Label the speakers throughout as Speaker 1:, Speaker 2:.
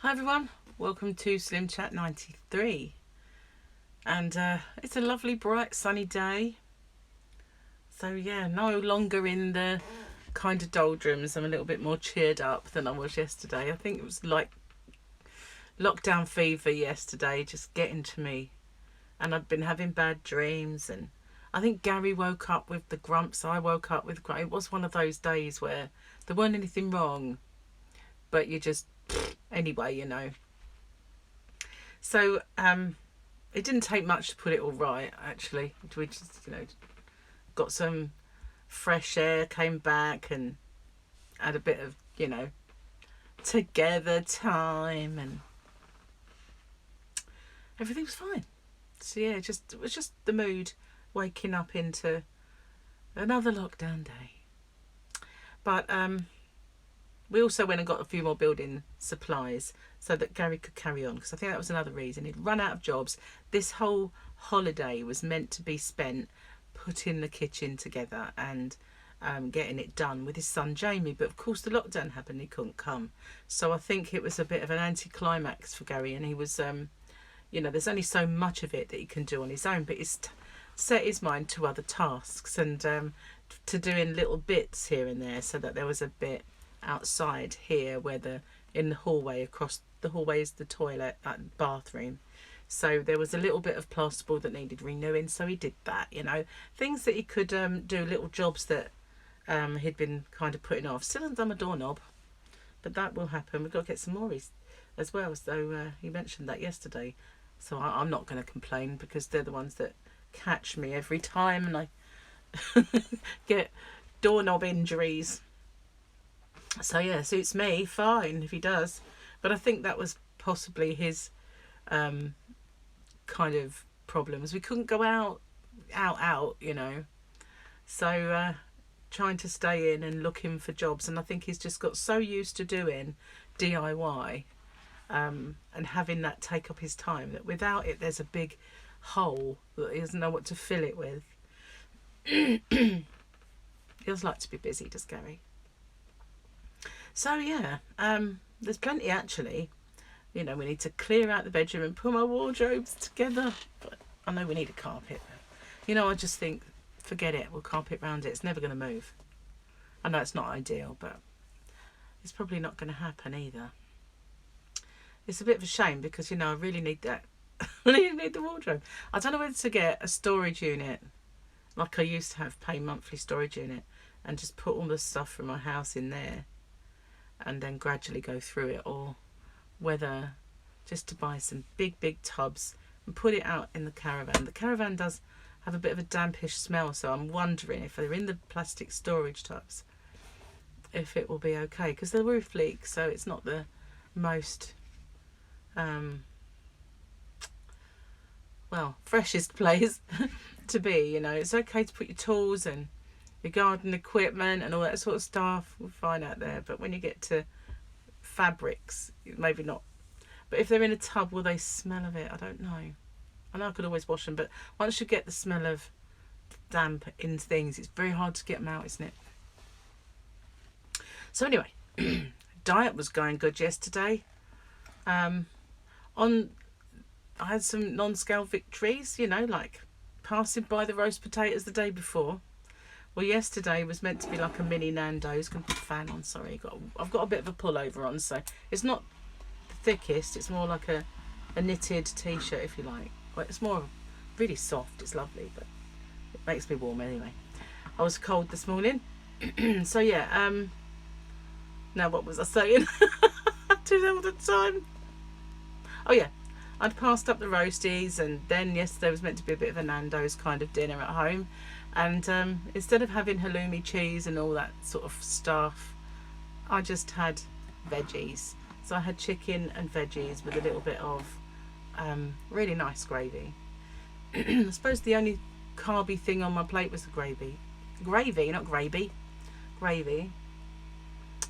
Speaker 1: Hi everyone, welcome to SlimChat 93, and it's a lovely bright sunny day. So yeah, no longer in the kind of doldrums. I'm a little bit more cheered up than I was yesterday. I think it was like lockdown fever yesterday just getting to me, and I've been having bad dreams, and I think Gary woke up with the grumps. I woke up with grumps. It was one of those days where there weren't anything wrong, but you just anyway. So it didn't take much to put it all right, actually. We just, got some fresh air, came back and had a bit of, together time, and everything was fine. So yeah, it was just the mood waking up into another lockdown day. But we also went and got a few more building supplies so that Gary could carry on, because I think that was another reason. He'd run out of jobs. This whole holiday was meant to be spent putting the kitchen together and getting it done with his son Jamie, but of course the lockdown happened, he couldn't come. So I think it was a bit of an anticlimax for Gary, and he was there's only so much of it that he can do on his own, but he's set his mind to other tasks and to doing little bits here and there, so that there was a bit outside here where in the hallway, across the hallway is the toilet and bathroom. So there was a little bit of plasterboard that needed renewing, so he did that, things that he could do, little jobs that he'd been kind of putting off. Still hasn't done a doorknob, but that will happen. We've got to get some more as well, so he mentioned that yesterday. So I'm not going to complain, because they're the ones that catch me every time, and I get doorknob injuries. So yeah, suits me fine if he does. But I think that was possibly his kind of problems. We couldn't go out, So trying to stay in and looking for jobs. And I think he's just got so used to doing DIY and having that take up his time, that without it there's a big hole that he doesn't know what to fill it with. He does like to be busy, does Gary? So yeah, there's plenty actually. We need to clear out the bedroom and put my wardrobes together. But I know we need a carpet. I just think, forget it, we'll carpet round it. It's never going to move. I know it's not ideal, but it's probably not going to happen either. It's a bit of a shame, because, I really need that. I really need the wardrobe. I don't know whether to get a storage unit, like I used to have, pay monthly storage unit, and just put all the stuff from my house in there and then gradually go through it, or whether just to buy some big tubs and put it out in the caravan. The caravan does have a bit of a dampish smell, so I'm wondering if they're in the plastic storage tubs, if it will be okay, because the roof leaks, so it's not the most freshest place to be. It's okay to put your tools and your garden equipment and all that sort of stuff, we're fine out there. But when you get to fabrics, maybe not. But if they're in a tub, will they smell of it? I don't know. I know I could always wash them, but once you get the smell of damp in things, it's very hard to get them out, isn't it? So anyway, diet was going good yesterday. I had some non-scale victories, like passing by the roast potatoes the day before. Well, yesterday was meant to be like a mini Nando's. Going to put the fan on, sorry. I've got a bit of a pullover on, so it's not the thickest. It's more like a knitted t-shirt, if you like. Well, it's more really soft. It's lovely, but it makes me warm anyway. I was cold this morning. So yeah, now what was I saying? I do that all the time. Oh yeah, I'd passed up the roasties, and then yesterday was meant to be a bit of a Nando's kind of dinner at home. And instead of having halloumi cheese and all that sort of stuff, I just had veggies. So I had chicken and veggies with a little bit of really nice gravy. I suppose the only carby thing on my plate was the gravy. Gravy, not gravy. Gravy.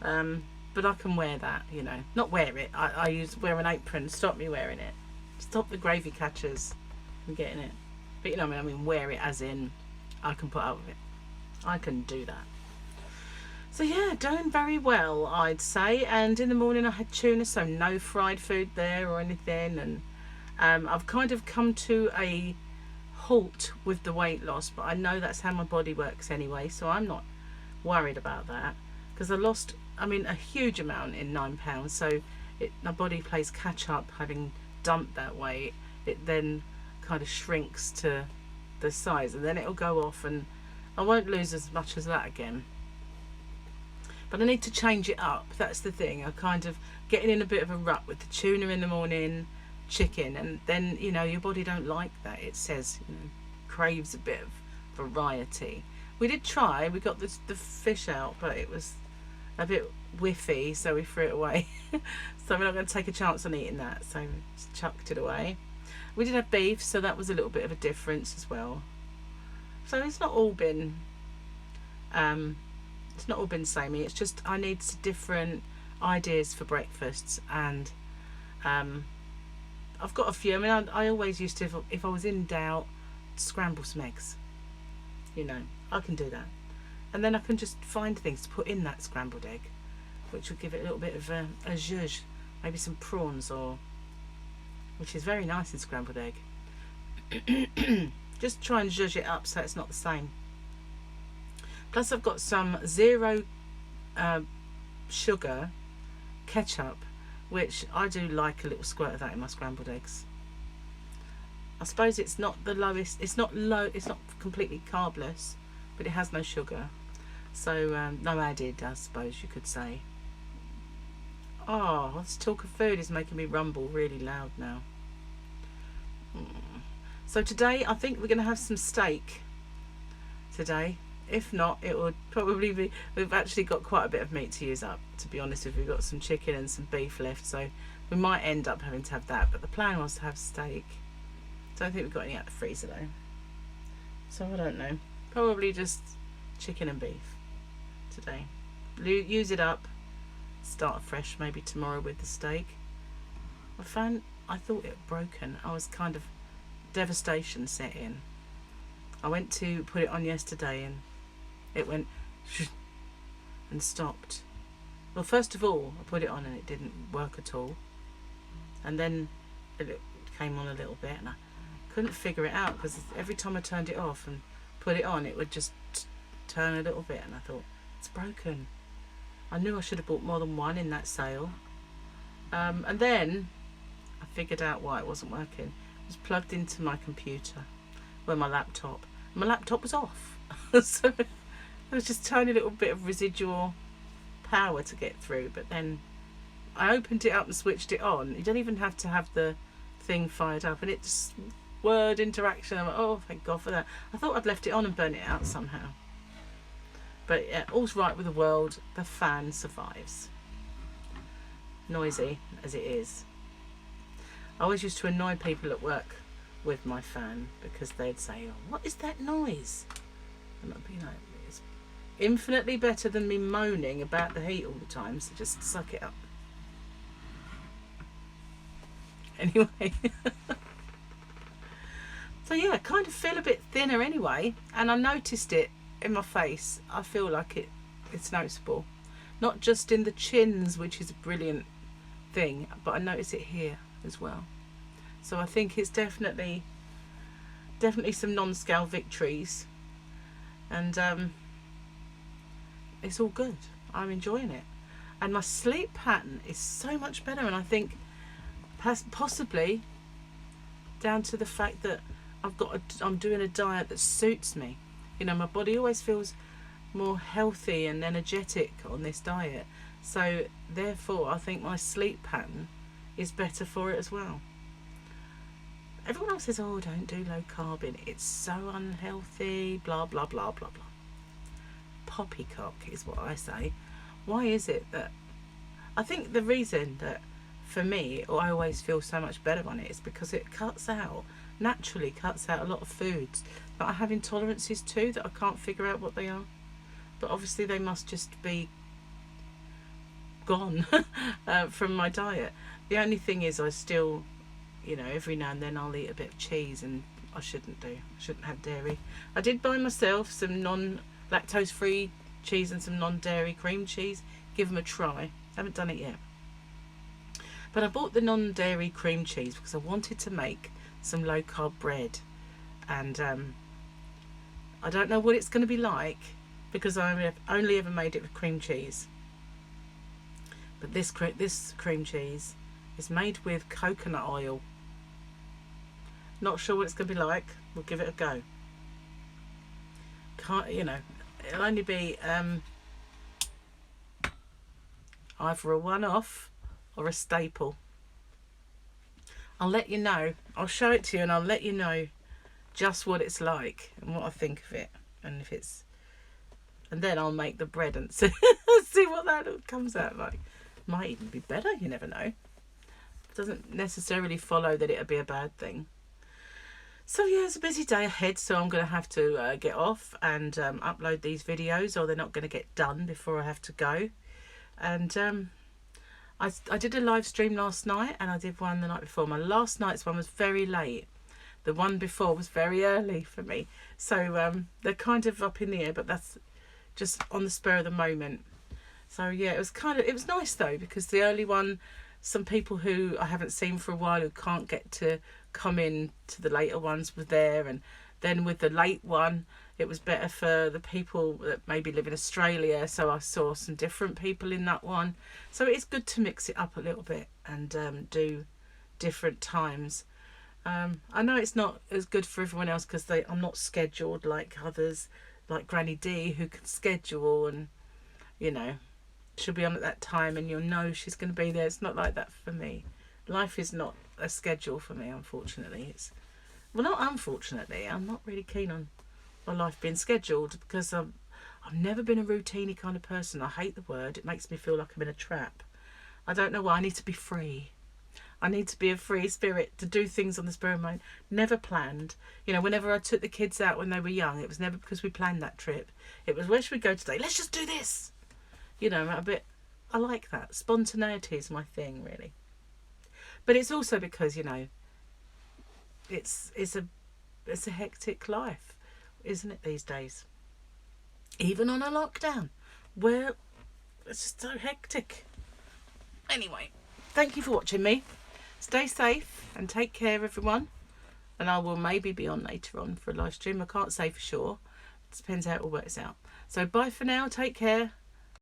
Speaker 1: But I can wear that, Not wear it. I wear an apron. Stop me wearing it. Stop the gravy catchers from getting it. But I mean wear it as in I can put up with it. I can do that. So yeah, doing very well, I'd say. And in the morning I had tuna, so no fried food there or anything. And I've kind of come to a halt with the weight loss, but I know that's how my body works anyway, so I'm not worried about that, because I lost, I mean, a huge amount in 9 pounds. So my body plays catch up, having dumped that weight. It then kind of shrinks to the size, and then it'll go off, and I won't lose as much as that again. But I need to change it up. That's the thing. I'm kind of getting in a bit of a rut with the tuna in the morning, chicken, and then, you know, your body don't like that. It says, you know, craves a bit of variety. We did try. We got the fish out, but it was a bit whiffy, so we threw it away. So we're not going to take a chance on eating that. So just chucked it away. We did have beef, so that was a little bit of a difference as well. So it's not all been samey. It's just I need different ideas for breakfasts, and I've got a few. I mean, I always used to, if I was in doubt, scramble some eggs. You know, I can do that, and then I can just find things to put in that scrambled egg, which will give it a little bit of a zhuzh, maybe some prawns, which is very nice in scrambled egg. Just try and zhuzh it up so it's not the same. Plus I've got some zero sugar ketchup, which I do like a little squirt of that in my scrambled eggs. I suppose it's not the lowest, it's not completely carbless, but it has no sugar. So no added, I suppose you could say. Oh, this talk of food is making me rumble really loud now. So today I think we're going to have some steak today. If not, it would probably be, we've actually got quite a bit of meat to use up, to be honest with you. We've got some chicken and some beef left, so we might end up having to have that, but the plan was to have steak. Don't think we've got any out of the freezer though, so I don't know. Probably just chicken and beef today. Use it up, start afresh maybe tomorrow with the steak. I thought it had broken. I was kind of, devastation set in. I went to put it on yesterday and it went and stopped. Well, first of all, I put it on and it didn't work at all, and then it came on a little bit, and I couldn't figure it out, because every time I turned it off and put it on, it would just turn a little bit, and I thought, it's broken. I knew I should have bought more than one in that sale. And then I figured out why it wasn't working. It was plugged into my computer, my laptop. My laptop was off. So it was just a tiny little bit of residual power to get through. But then I opened it up and switched it on. You don't even have to have the thing fired up, and it just word interaction. I'm like, oh, thank God for that. I thought I'd left it on and burnt it out somehow. But yeah, all's right with the world. The fan survives. Noisy as it is. I always used to annoy people at work with my fan, because they'd say, oh, what is that noise? And I'd be like, it's infinitely better than me moaning about the heat all the time, so just suck it up. Anyway. So yeah, I kind of feel a bit thinner anyway, and I noticed it in my face. I feel like it's noticeable. Not just in the chins, which is a brilliant thing, but I notice it here as well. So I think it's definitely some non-scale victories, and it's all good. I'm enjoying it, and my sleep pattern is so much better, and I think possibly down to the fact that I'm doing a diet that suits me. You know, my body always feels more healthy and energetic on this diet, so therefore I think my sleep pattern is better for it as well. Everyone else says, oh, don't do low carb, it's so unhealthy, blah blah blah blah blah. Poppycock is what I say. Why is it that I think the reason that for me I always feel so much better on it is because it naturally cuts out a lot of foods that I have intolerances to, that I can't figure out what they are, but obviously they must just be gone from my diet. The only thing is I still, you know, every now and then I'll eat a bit of cheese, and I shouldn't have dairy. I did buy myself some non-lactose free cheese and some non-dairy cream cheese. Give them a try. Haven't done it yet. But I bought the non-dairy cream cheese because I wanted to make some low-carb bread. And I don't know what it's going to be like because I've only ever made it with cream cheese. But this cream cheese is made with coconut oil. Not sure what it's going to be like. We'll give it a go. Can't, you know, it'll only be either a one-off or a staple. I'll let you know. I'll show it to you and I'll let you know just what it's like and what I think of it, and if it's, and then I'll make the bread and see what that comes out like. Might even be better, you never know. It doesn't necessarily follow that it'll be a bad thing. So yeah, it's a busy day ahead, so I'm going to have to get off and upload these videos, or they're not going to get done before I have to go. And I did a live stream last night, and I did one the night before. My last night's one was very late. The one before was very early for me. So they're kind of up in the air, but that's just on the spur of the moment. So yeah, it was nice though, because the early one, some people who I haven't seen for a while who can't get to come in to the later ones were there, and then with the late one it was better for the people that maybe live in Australia, so I saw some different people in that one. So it's good to mix it up a little bit and do different times. I know it's not as good for everyone else because I'm not scheduled like others, like Granny D, who can schedule, and you know, she'll be on at that time and you'll know she's going to be there. It's not like that for me. Life is not a schedule for me, unfortunately. It's, well, not unfortunately, I'm not really keen on my life being scheduled because I've never been a routine-y kind of person. I hate the word. It makes me feel like I'm in a trap. I don't know why. I need to be free. I need to be a free spirit to do things on the spur of my mind. Never planned. You know, whenever I took the kids out when they were young, it was never because we planned that trip. It was, where should we go today? Let's just do this. You know, I like that. Spontaneity is my thing, really. But it's also because, you know, it's a hectic life, isn't it, these days? Even on a lockdown, where it's just so hectic. Anyway, thank you for watching me. Stay safe and take care, everyone. And I will maybe be on later on for a live stream. I can't say for sure. It depends how it all works out. So bye for now. Take care.